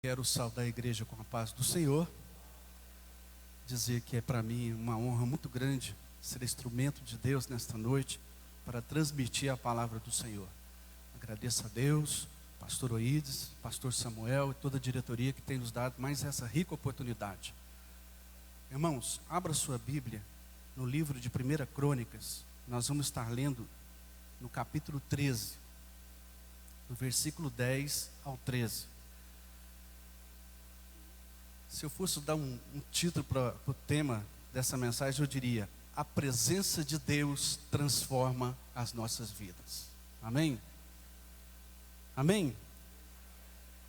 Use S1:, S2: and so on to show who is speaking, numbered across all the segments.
S1: Quero saudar a igreja com a paz do Senhor, dizer que é para mim uma honra muito grande ser instrumento de Deus nesta noite para transmitir a palavra do Senhor. Agradeço a Deus, pastor Oídes, pastor Samuel e toda a diretoria que tem nos dado mais essa rica oportunidade. Irmãos, abra sua Bíblia no livro de 1 Crônicas. Nós vamos estar lendo no capítulo 13, do versículo 10 ao 13. Se eu fosse dar um título para o tema dessa mensagem, eu diria: a presença de Deus transforma as nossas vidas. Amém? Amém?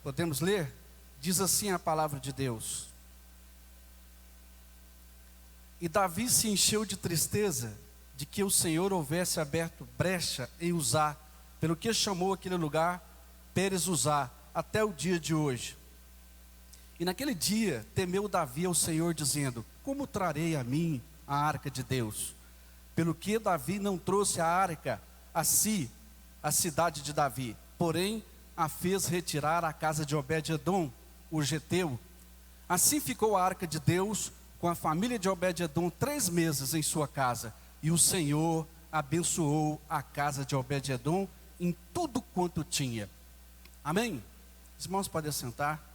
S1: Podemos ler? Diz assim a palavra de Deus: E Davi se encheu de tristeza de que o Senhor houvesse aberto brecha em Uzá, pelo que chamou aquele lugar Pérez Uzá, até o dia de hoje. E naquele dia temeu Davi ao Senhor, dizendo: como trarei a mim a arca de Deus? Pelo que Davi não trouxe a arca a si, a cidade de Davi, porém a fez retirar à casa de Obed-edom, o geteu. Assim ficou a arca de Deus com a família de Obed-edom 3 meses em sua casa, e o Senhor abençoou a casa de Obed-edom em tudo quanto tinha. Amém? Os irmãos podem sentar.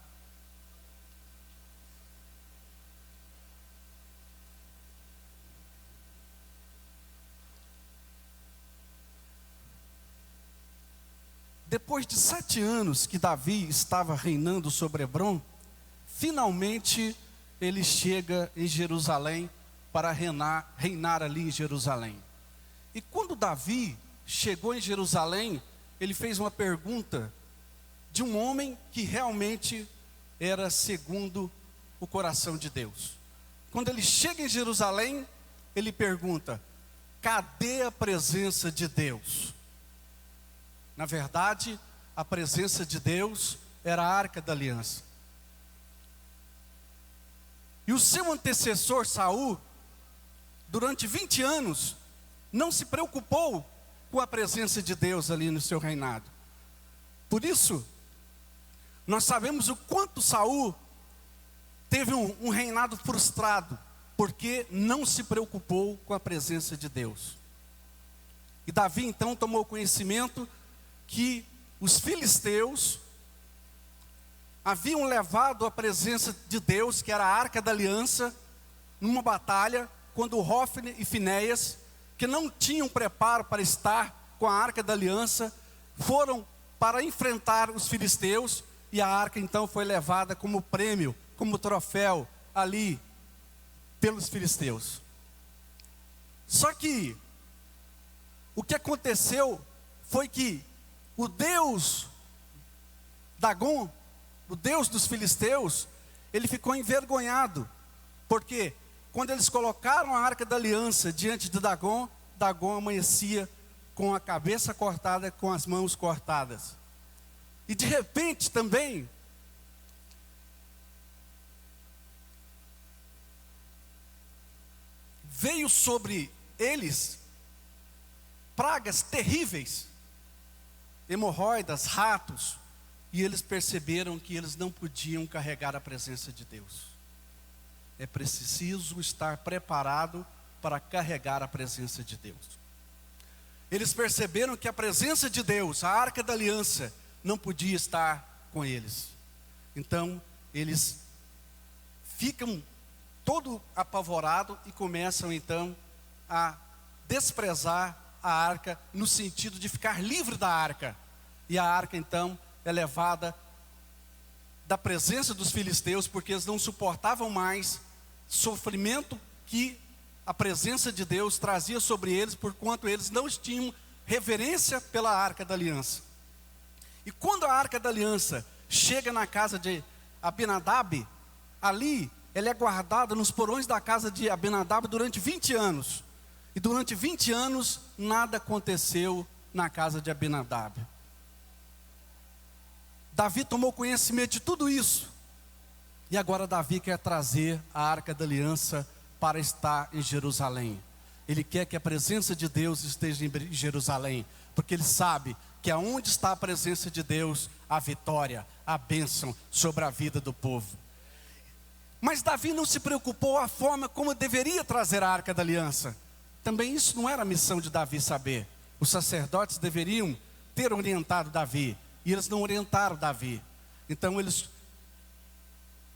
S1: Depois de 7 anos que Davi estava reinando sobre Hebrom, finalmente ele chega em Jerusalém para reinar ali em Jerusalém. E quando Davi chegou em Jerusalém, ele fez uma pergunta de um homem que realmente era segundo o coração de Deus. Quando ele chega em Jerusalém, ele pergunta: cadê a presença de Deus? Na verdade, a presença de Deus era a Arca da Aliança. E o seu antecessor Saul, durante 20 anos, não se preocupou com a presença de Deus ali no seu reinado. Por isso, nós sabemos o quanto Saul teve um reinado frustrado, porque não se preocupou com a presença de Deus. E Davi então tomou conhecimento que os filisteus haviam levado a presença de Deus, que era a Arca da Aliança, numa batalha, quando Hofni e Finéias, que não tinham preparo para estar com a Arca da Aliança, foram para enfrentar os filisteus, e a arca então foi levada como prêmio, como troféu, ali, pelos filisteus. Só que, o que aconteceu foi que o Deus Dagom, o Deus dos filisteus, ele ficou envergonhado, porque quando eles colocaram a Arca da Aliança diante de Dagom, Dagom amanhecia com a cabeça cortada, com as mãos cortadas. E de repente também, veio sobre eles pragas terríveis, hemorroidas, ratos, e eles perceberam que eles não podiam carregar a presença de Deus. É preciso estar preparado para carregar a presença de Deus. Eles perceberam que a presença de Deus, a Arca da Aliança, não podia estar com eles. Então, eles ficam todo apavorados e começam então a desprezar a arca, no sentido de ficar livre da arca. E a arca então é levada da presença dos filisteus, porque eles não suportavam mais sofrimento que a presença de Deus trazia sobre eles, porquanto eles não tinham reverência pela Arca da Aliança. E quando a Arca da Aliança chega na casa de Abinadab, ali ela é guardada nos porões da casa de Abinadab durante 20 anos. E durante 20 anos, nada aconteceu na casa de Abinadab. Davi tomou conhecimento de tudo isso. E agora Davi quer trazer a Arca da Aliança para estar em Jerusalém. Ele quer que a presença de Deus esteja em Jerusalém, porque ele sabe que aonde está a presença de Deus, a vitória, a bênção sobre a vida do povo. Mas Davi não se preocupou a forma como deveria trazer a Arca da Aliança. Também isso não era a missão de Davi saber. Os sacerdotes deveriam ter orientado Davi, e eles não orientaram Davi. Então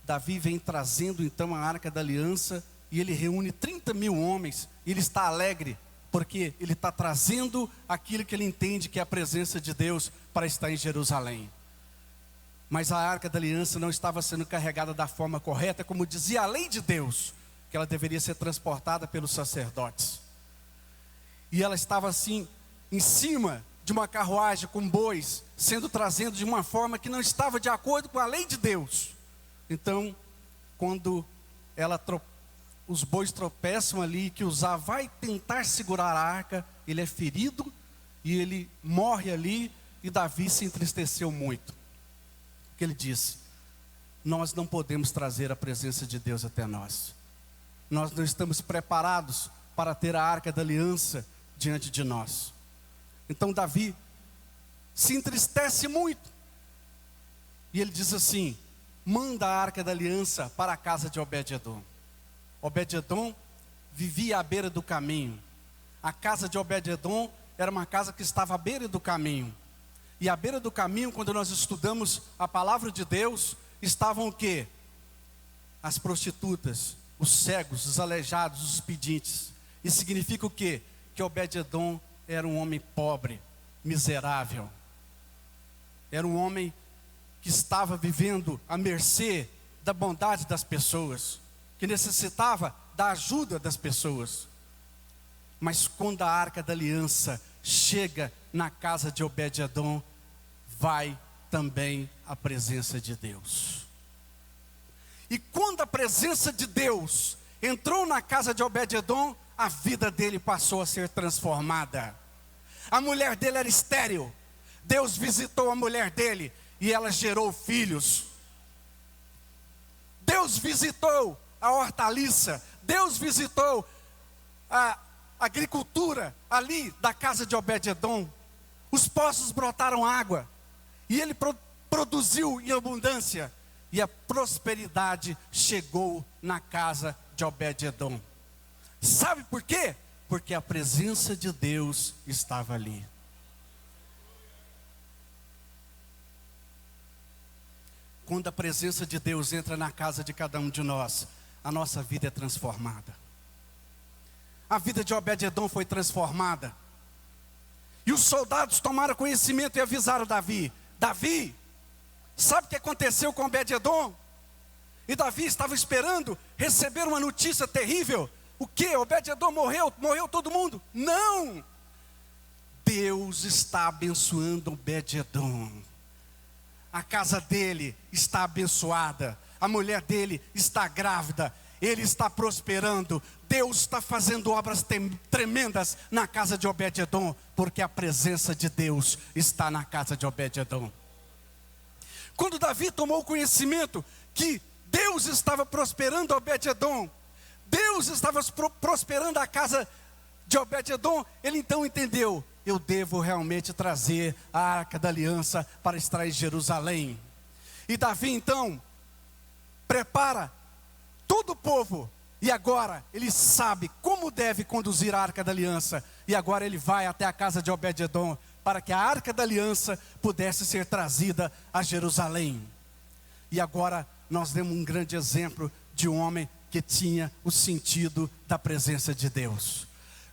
S1: Davi vem trazendo então a Arca da Aliança, e ele reúne 30 mil homens, e ele está alegre, porque ele está trazendo aquilo que ele entende que é a presença de Deus para estar em Jerusalém. Mas a Arca da Aliança não estava sendo carregada da forma correta, como dizia a lei de Deus, que ela deveria ser transportada pelos sacerdotes. E ela estava assim, em cima de uma carruagem com bois, sendo trazida de uma forma que não estava de acordo com a lei de Deus. Então, quando os bois tropeçam ali, que Uzá vai tentar segurar a arca, ele é ferido e ele morre ali, e Davi se entristeceu muito. Porque ele disse: nós não podemos trazer a presença de Deus até nós. Nós não estamos preparados para ter a Arca da Aliança diante de nós. Então Davi se entristece muito. E ele diz assim: manda a Arca da Aliança para a casa de Obed-edom. Obed-edom vivia à beira do caminho. A casa de Obed-edom era uma casa que estava à beira do caminho. E à beira do caminho, quando nós estudamos a palavra de Deus, estavam o quê? As prostitutas, os cegos, os aleijados, os pedintes. Isso significa o quê? Que Obed-edom era um homem pobre, miserável. Era um homem que estava vivendo à mercê da bondade das pessoas, que necessitava da ajuda das pessoas. Mas quando a Arca da Aliança chega na casa de Obed-edom, vai também a presença de Deus. E quando a presença de Deus entrou na casa de Obed-edom, a vida dele passou a ser transformada. A mulher dele era estéril. Deus visitou a mulher dele e ela gerou filhos. Deus visitou a hortaliça. Deus visitou a agricultura ali da casa de Obed-edom. Os poços brotaram água e ele produziu em abundância, e a prosperidade chegou na casa de Obed-edom. Sabe por quê? Porque a presença de Deus estava ali. Quando a presença de Deus entra na casa de cada um de nós, a nossa vida é transformada. A vida de Obed-edom foi transformada. E os soldados tomaram conhecimento e avisaram Davi: Davi, sabe o que aconteceu com Obed-edom? E Davi estava esperando receber uma notícia terrível. O que? Obed-edom morreu? Morreu todo mundo? Não! Deus está abençoando Obed-edom. A casa dele está abençoada. A mulher dele está grávida. Ele está prosperando. Deus está fazendo obras tremendas na casa de Obed-edom, porque a presença de Deus está na casa de Obed-edom. Quando Davi tomou conhecimento que Deus estava prosperando Obed-edom, Deus estava prosperando a casa de Obed-edom, ele então entendeu: eu devo realmente trazer a Arca da Aliança para estar em Jerusalém. E Davi então prepara todo o povo, e agora ele sabe como deve conduzir a Arca da Aliança. E agora ele vai até a casa de Obed-edom, para que a Arca da Aliança pudesse ser trazida a Jerusalém. E agora nós demos um grande exemplo de um homem que tinha o sentido da presença de Deus.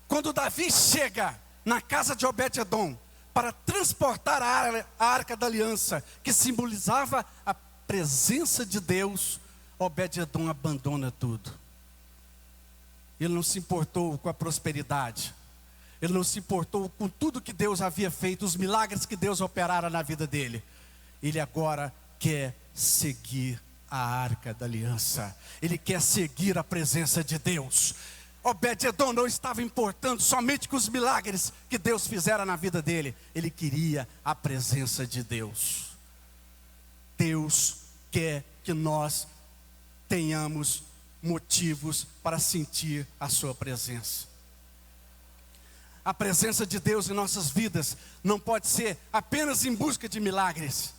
S1: Quando Davi chega na casa de Obed-edom para transportar a Arca da Aliança, que simbolizava a presença de Deus, Obed-edom abandona tudo. Ele não se importou com a prosperidade. Ele não se importou com tudo que Deus havia feito, os milagres que Deus operara na vida dele. Ele agora quer seguir a Arca da Aliança. Ele quer seguir a presença de Deus. Obed-edom não estava importando somente com os milagres que Deus fizera na vida dele. Ele queria a presença de Deus. Deus quer que nós tenhamos motivos para sentir a sua presença. A presença de Deus em nossas vidas não pode ser apenas em busca de milagres,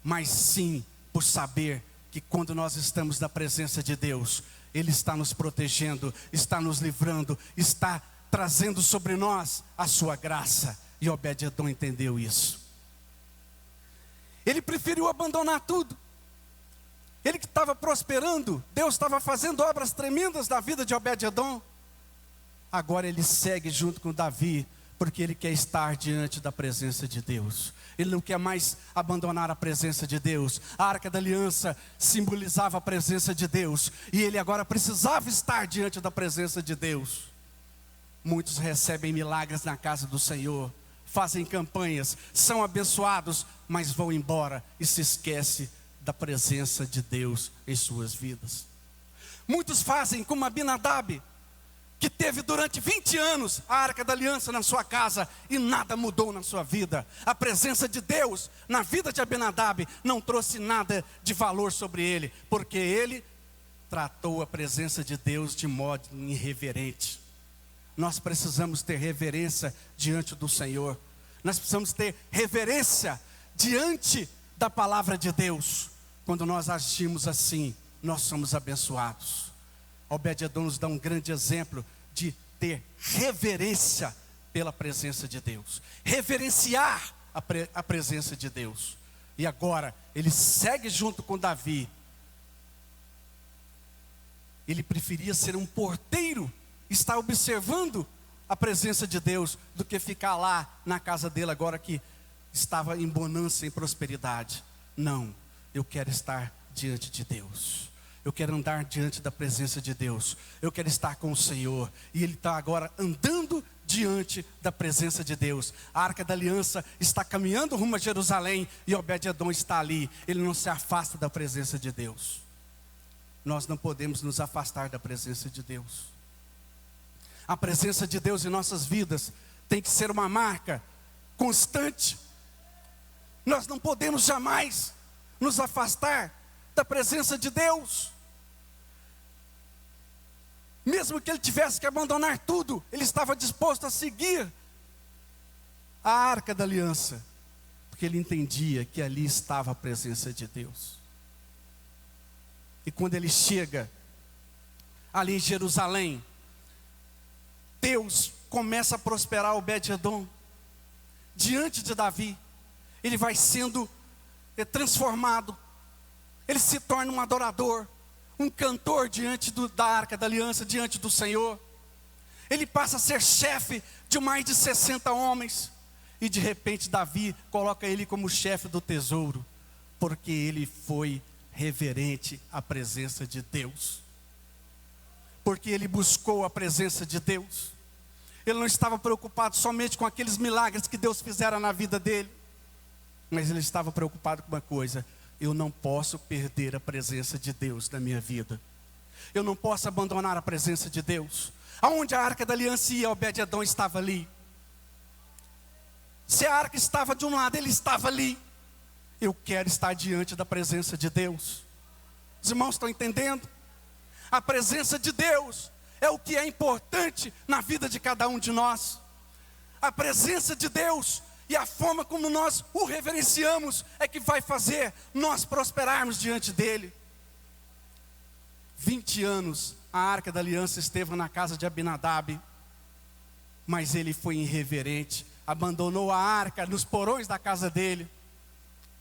S1: mas sim por saber que quando nós estamos na presença de Deus, Ele está nos protegendo, está nos livrando, está trazendo sobre nós a sua graça. E Obed-edom entendeu isso. Ele preferiu abandonar tudo. Ele que estava prosperando, Deus estava fazendo obras tremendas na vida de Obed-edom. Agora ele segue junto com Davi, porque ele quer estar diante da presença de Deus. Ele não quer mais abandonar a presença de Deus. A Arca da Aliança simbolizava a presença de Deus, e ele agora precisava estar diante da presença de Deus. Muitos recebem milagres na casa do Senhor, fazem campanhas, são abençoados, mas vão embora e se esquecem da presença de Deus em suas vidas. Muitos fazem como Abinadab, que teve durante 20 anos a Arca da Aliança na sua casa e nada mudou na sua vida. A presença de Deus na vida de Abinadab não trouxe nada de valor sobre ele, porque ele tratou a presença de Deus de modo irreverente. Nós precisamos ter reverência diante do Senhor. Nós precisamos ter reverência diante da palavra de Deus. Quando nós agimos assim, nós somos abençoados. Obed-edom nos dá um grande exemplo de ter reverência pela presença de Deus. Reverenciar a presença de Deus. E agora, ele segue junto com Davi. Ele preferia ser um porteiro, estar observando a presença de Deus, do que ficar lá na casa dele agora que estava em bonança, em prosperidade. Não, eu quero estar diante de Deus. Eu quero andar diante da presença de Deus. Eu quero estar com o Senhor. E ele está agora andando diante da presença de Deus. A Arca da Aliança está caminhando rumo a Jerusalém, e Obed-edom está ali. Ele não se afasta da presença de Deus. Nós não podemos nos afastar da presença de Deus. A presença de Deus em nossas vidas tem que ser uma marca constante. Nós não podemos jamais nos afastar da presença de Deus. Mesmo que ele tivesse que abandonar tudo, ele estava disposto a seguir a Arca da Aliança, porque ele entendia que ali estava a presença de Deus. E quando ele chega ali em Jerusalém, Deus começa a prosperar Obed-edom diante de Davi. Ele vai sendo transformado. Ele se torna um adorador, um cantor diante da Arca da Aliança, diante do Senhor. Ele passa a ser chefe de mais de 60 homens. E de repente Davi coloca ele como chefe do tesouro, porque ele foi reverente à presença de Deus. Porque ele buscou a presença de Deus. Ele não estava preocupado somente com aqueles milagres que Deus fizera na vida dele, mas ele estava preocupado com uma coisa: eu não posso perder a presença de Deus na minha vida. Eu não posso abandonar a presença de Deus. Aonde a Arca da Aliança ia, Obed-edom estava ali. Se a arca estava de um lado, ele estava ali. Eu quero estar diante da presença de Deus. Os irmãos estão entendendo? A presença de Deus é o que é importante na vida de cada um de nós. A presença de Deus e a forma como nós o reverenciamos é que vai fazer nós prosperarmos diante dele. 20 anos a Arca da Aliança esteve na casa de Abinadab, mas ele foi irreverente, abandonou a arca nos porões da casa dele.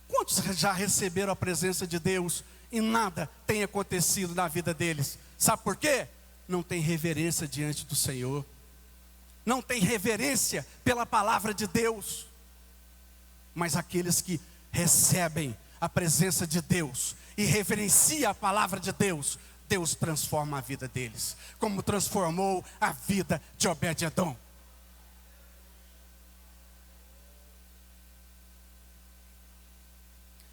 S1: Quantos já receberam a presença de Deus e nada tem acontecido na vida deles? Sabe por quê? Não tem reverência diante do Senhor. Não tem reverência pela palavra de Deus. Mas aqueles que recebem a presença de Deus e reverenciam a palavra de Deus, Deus transforma a vida deles, como transformou a vida de Obed-edom.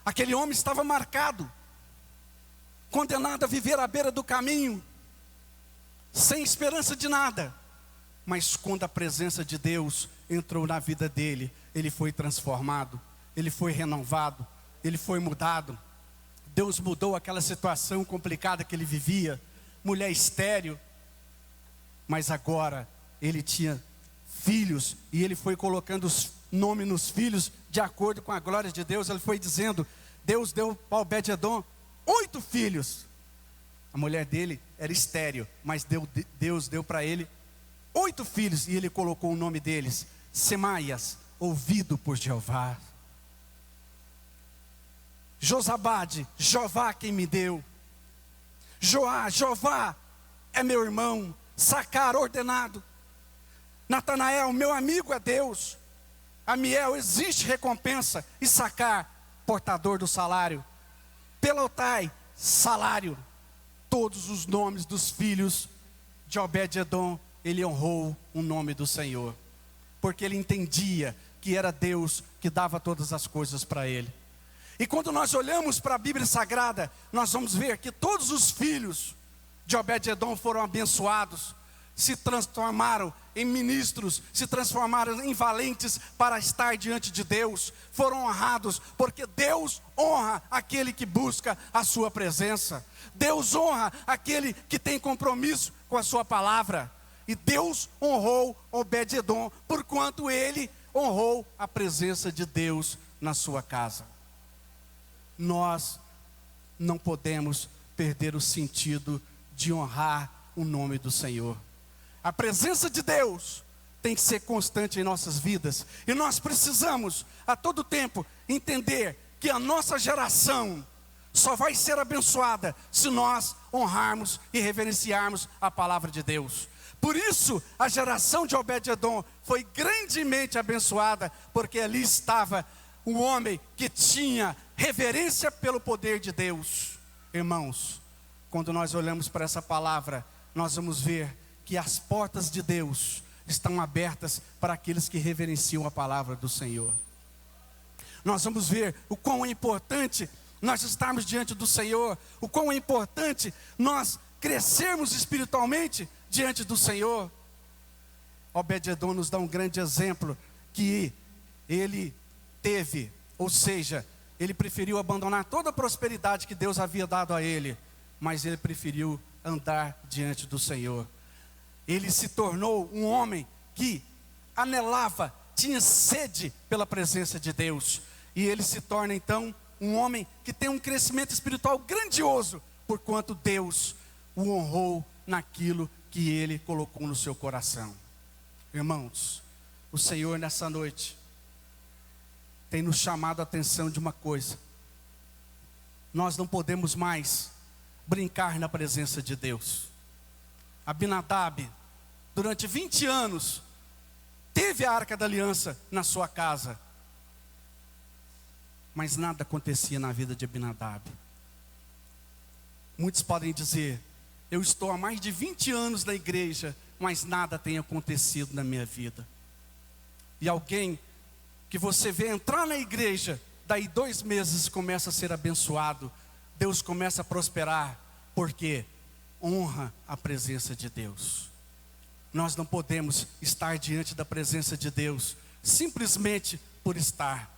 S1: Aquele homem estava marcado, condenado a viver à beira do caminho, sem esperança de nada. Mas quando a presença de Deus entrou na vida dele, ele foi transformado, ele foi renovado, ele foi mudado. Deus mudou aquela situação complicada que ele vivia, mulher estéril. Mas agora ele tinha filhos, e ele foi colocando os nomes nos filhos, de acordo com a glória de Deus. Ele foi dizendo, Deus deu para Obed-edom 8 filhos, a mulher dele era estéril, mas Deus deu para ele 8 filhos, e ele colocou o nome deles, Semaias, ouvido por Jeová. Josabade, Jeová quem me deu. Joá, Jeová é meu irmão. Sacar, ordenado. Natanael, meu amigo é Deus. Amiel, existe recompensa. E Sacar, portador do salário. Pelotai, salário. Todos os nomes dos filhos de Obed-edom, ele honrou o nome do Senhor, porque ele entendia que era Deus que dava todas as coisas para ele. E quando nós olhamos para a Bíblia Sagrada, nós vamos ver que todos os filhos de Obed-edom foram abençoados, se transformaram em ministros, se transformaram em valentes para estar diante de Deus, foram honrados, porque Deus honra aquele que busca a sua presença. Deus honra aquele que tem compromisso com a sua palavra. E Deus honrou Obed-edom, porquanto ele honrou a presença de Deus na sua casa. Nós não podemos perder o sentido de honrar o nome do Senhor. A presença de Deus tem que ser constante em nossas vidas. E nós precisamos, a todo tempo, entender que a nossa geração só vai ser abençoada se nós honrarmos e reverenciarmos a palavra de Deus. Por isso, a geração de Obed-edom foi grandemente abençoada, porque ali estava um homem que tinha reverência pelo poder de Deus. Irmãos, quando nós olhamos para essa palavra, nós vamos ver que as portas de Deus estão abertas para aqueles que reverenciam a palavra do Senhor. Nós vamos ver o quão é importante nós estarmos diante do Senhor, o quão é importante nós crescermos espiritualmente diante do Senhor. Obed-edom nos dá um grande exemplo que ele teve, ou seja, ele preferiu abandonar toda a prosperidade que Deus havia dado a ele, mas ele preferiu andar diante do Senhor. Ele se tornou um homem que anelava, tinha sede pela presença de Deus, e ele se torna então um homem que tem um crescimento espiritual grandioso, porquanto Deus o honrou naquilo que ele colocou no seu coração. Irmãos, o Senhor nessa noite tem nos chamado a atenção de uma coisa: nós não podemos mais brincar na presença de Deus. Abinadab, durante 20 anos, teve a Arca da Aliança na sua casa, mas nada acontecia na vida de Abinadab. Muitos podem dizer: eu estou há mais de 20 anos na igreja, mas nada tem acontecido na minha vida. E alguém que você vê entrar na igreja, daí 2 meses começa a ser abençoado, Deus começa a prosperar, porque honra a presença de Deus. Nós não podemos estar diante da presença de Deus simplesmente por estar.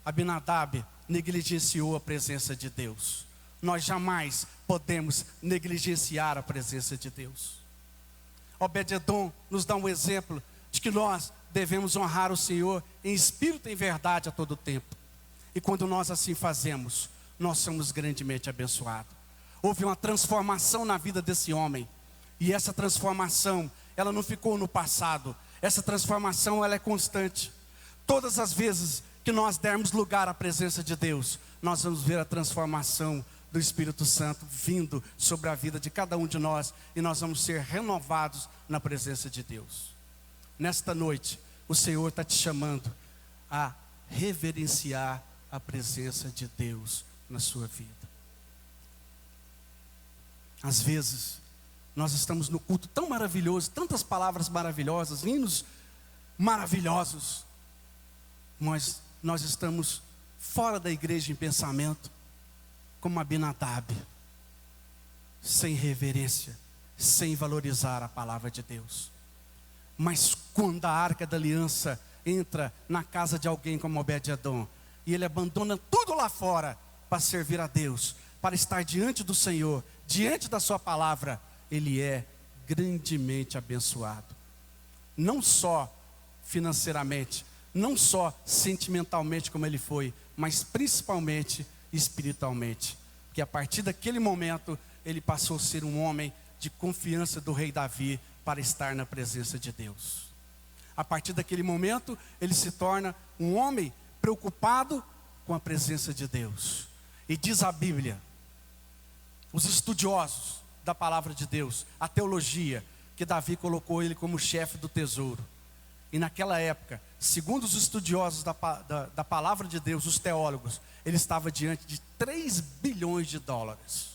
S1: Abinadab negligenciou a presença de Deus. Nós jamais podemos negligenciar a presença de Deus. Obed-edom nos dá um exemplo de que nós devemos honrar o Senhor em espírito e em verdade a todo tempo. E quando nós assim fazemos, nós somos grandemente abençoados. Houve uma transformação na vida desse homem, e essa transformação, ela não ficou no passado. Essa transformação, ela é constante. Todas as vezes que nós dermos lugar à presença de Deus, nós vamos ver a transformação do Espírito Santo vindo sobre a vida de cada um de nós, e nós vamos ser renovados na presença de Deus. Nesta noite, o Senhor está te chamando a reverenciar a presença de Deus na sua vida. Às vezes, nós estamos no culto tão maravilhoso, tantas palavras maravilhosas, hinos maravilhosos, mas nós estamos fora da igreja em pensamento, como Abinadab, sem reverência, sem valorizar a palavra de Deus. Mas quando a Arca da Aliança entra na casa de alguém como Obed-edom, e ele abandona tudo lá fora para servir a Deus, para estar diante do Senhor, diante da sua palavra, ele é grandemente abençoado. Não só financeiramente, não só sentimentalmente como ele foi, mas principalmente espiritualmente. Porque a partir daquele momento, ele passou a ser um homem de confiança do rei Davi para estar na presença de Deus. A partir daquele momento, ele se torna um homem preocupado com a presença de Deus. E diz a Bíblia, os estudiosos da palavra de Deus, a teologia, que Davi colocou ele como chefe do tesouro. E naquela época, segundo os estudiosos da palavra de Deus, os teólogos, ele estava diante de 3 bilhões de dólares.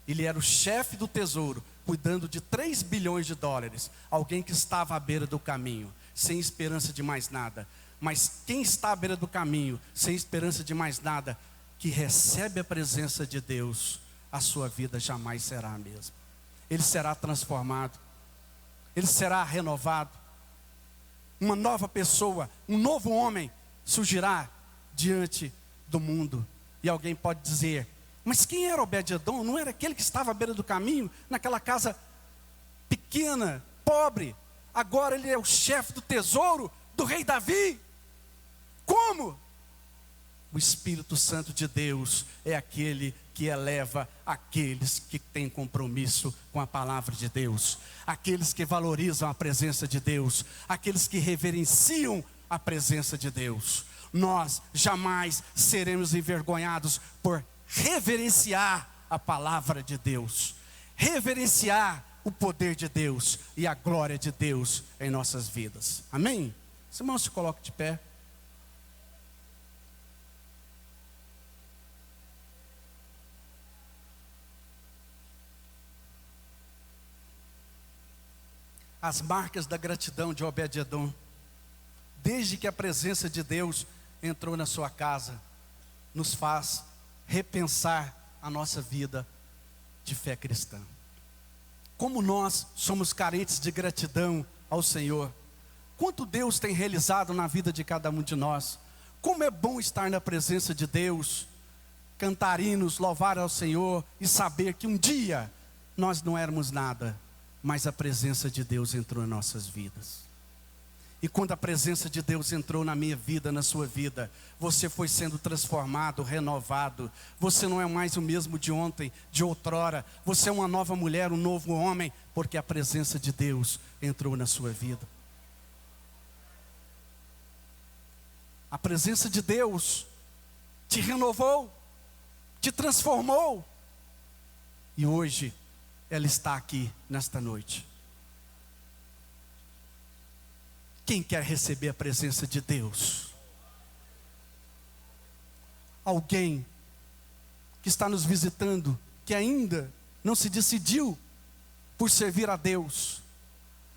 S1: Ele era o chefe do tesouro, cuidando de 3 bilhões de dólares. Alguém que estava à beira do caminho, sem esperança de mais nada. Mas quem está à beira do caminho, sem esperança de mais nada, que recebe a presença de Deus, a sua vida jamais será a mesma. Ele será transformado, ele será renovado. Uma nova pessoa, um novo homem surgirá diante do mundo. E alguém pode dizer, mas quem era Obed-edom? Não era aquele que estava à beira do caminho, naquela casa pequena, pobre? Agora ele é o chefe do tesouro do rei Davi. Como? O Espírito Santo de Deus é aquele que eleva aqueles que têm compromisso com a palavra de Deus, aqueles que valorizam a presença de Deus, aqueles que reverenciam a presença de Deus. Nós jamais seremos envergonhados por reverenciar a palavra de Deus, reverenciar o poder de Deus e a glória de Deus em nossas vidas. Amém? Os irmãos, se coloquem de pé. As marcas da gratidão de Obed-edom, desde que a presença de Deus entrou na sua casa, nos faz repensar a nossa vida de fé cristã. Como nós somos carentes de gratidão ao Senhor, quanto Deus tem realizado na vida de cada um de nós, como é bom estar na presença de Deus, cantar hinos, louvar ao Senhor e saber que um dia nós não éramos nada, mas a presença de Deus entrou em nossas vidas. E quando a presença de Deus entrou na minha vida, na sua vida, você foi sendo transformado, renovado. Você não é mais o mesmo de ontem, de outrora. Você é uma nova mulher, um novo homem, porque a presença de Deus entrou na sua vida. A presença de Deus te renovou, te transformou. E hoje, ela está aqui nesta noite. Quem quer receber a presença de Deus? Alguém que está nos visitando, que ainda não se decidiu por servir a Deus.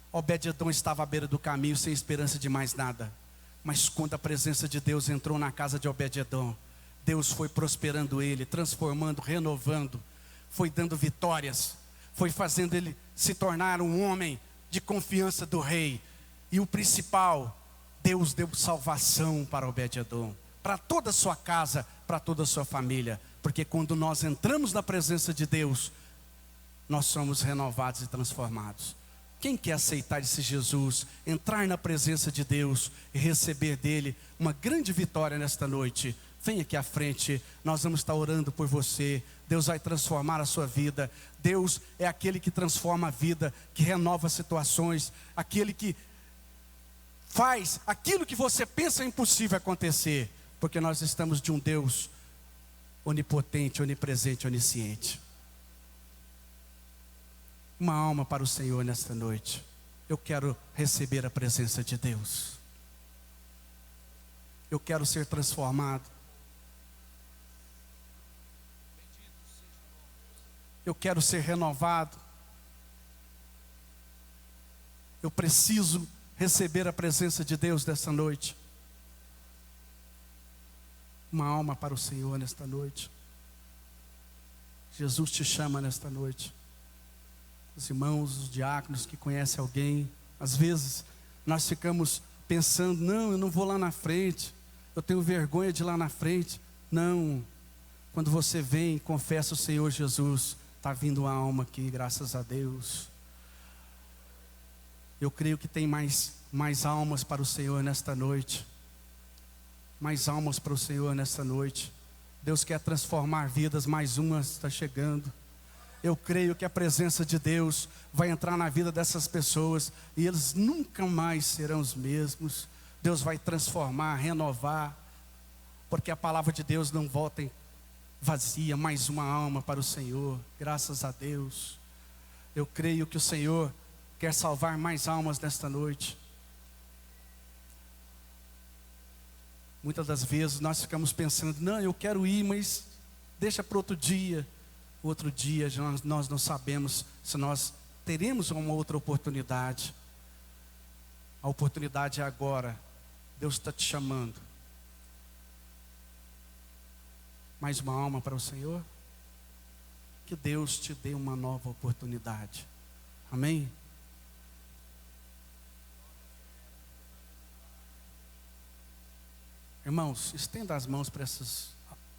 S1: Obed-edom estava à beira do caminho, sem esperança de mais nada. Mas quando a presença de Deus entrou na casa de Obed-edom, Deus foi prosperando ele, transformando, renovando, foi dando vitórias, foi fazendo ele se tornar um homem de confiança do rei. E o principal, Deus deu salvação para Obed-edom, para toda a sua casa, para toda a sua família. Porque quando nós entramos na presença de Deus, nós somos renovados e transformados. Quem quer aceitar esse Jesus, entrar na presença de Deus e receber dele uma grande vitória nesta noite? Vem aqui à frente, nós vamos estar orando por você. Deus vai transformar a sua vida. Deus é aquele que transforma a vida, que renova situações, aquele que faz aquilo que você pensa impossível acontecer, porque nós estamos de um Deus onipotente, onipresente, onisciente. Uma alma para o Senhor nesta noite. Eu quero receber a presença de Deus. Eu quero ser transformado. Eu quero ser renovado. Eu preciso receber a presença de Deus nesta noite. Uma alma para o Senhor nesta noite. Jesus te chama nesta noite. Os irmãos, os diáconos que conhecem alguém, às vezes nós ficamos pensando, não, eu não vou lá na frente, eu tenho vergonha de ir lá na frente. Não, quando você vem e confessa o Senhor Jesus, está vindo uma alma aqui, graças a Deus. Eu creio que tem mais almas para o Senhor nesta noite. Mais almas para o Senhor nesta noite. Deus quer transformar vidas, mais uma está chegando. Eu creio que a presença de Deus vai entrar na vida dessas pessoas e eles nunca mais serão os mesmos. Deus vai transformar, renovar, porque a palavra de Deus não volta vazia. Mais uma alma para o Senhor, graças a Deus. Eu creio que o Senhor quer salvar mais almas nesta noite. Muitas das vezes nós ficamos pensando, não, eu quero ir, mas deixa para outro dia. Outro dia nós não sabemos se nós teremos uma outra oportunidade. A oportunidade é agora. Deus está te chamando. Mais uma alma para o Senhor? Que Deus te dê uma nova oportunidade. Amém? Irmãos, estenda as mãos para essas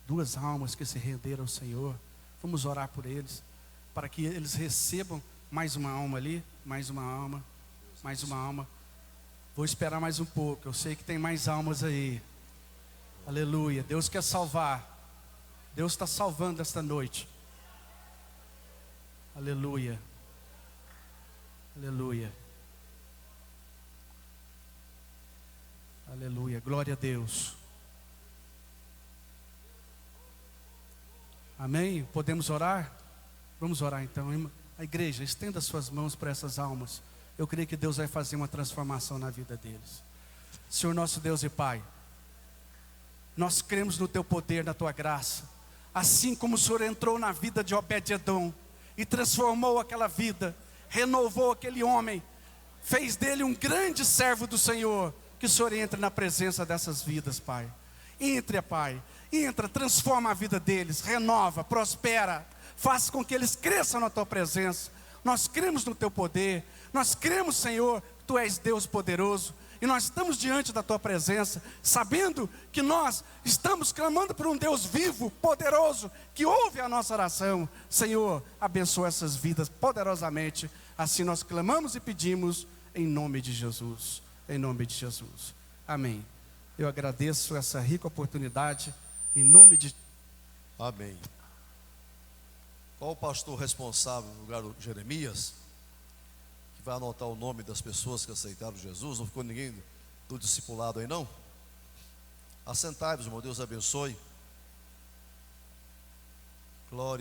S1: duas almas que se renderam ao Senhor. Vamos orar por eles, para que eles recebam mais uma alma ali, mais uma alma, mais uma alma. Vou esperar mais um pouco, eu sei que tem mais almas aí. Aleluia, Deus quer salvar. Deus está salvando esta noite. Aleluia. Aleluia. Aleluia, glória a Deus. Amém? Podemos orar? Vamos orar então. A igreja, estenda suas mãos para essas almas. Eu creio que Deus vai fazer uma transformação na vida deles. Senhor nosso Deus e Pai, nós cremos no Teu poder, na Tua graça. Assim como o Senhor entrou na vida de Obed-edom e transformou aquela vida, renovou aquele homem, fez dele um grande servo do Senhor. Que o Senhor entre na presença dessas vidas, Pai. Entre, Pai. Entra, transforma a vida deles, renova, prospera. Faça com que eles cresçam na Tua presença. Nós cremos no Teu poder. Nós cremos, Senhor, que Tu és Deus poderoso. E nós estamos diante da Tua presença, sabendo que nós estamos clamando por um Deus vivo, poderoso, que ouve a nossa oração. Senhor, abençoa essas vidas poderosamente. Assim nós clamamos e pedimos em nome de Jesus. Em nome de Jesus. Amém. Eu agradeço essa rica oportunidade. Em nome de...
S2: Amém. Qual o pastor responsável no lugar do Jeremias, que vai anotar o nome das pessoas que aceitaram Jesus? Não ficou ninguém do discipulado aí não? Assentai-vos, irmão. Deus abençoe. Glória.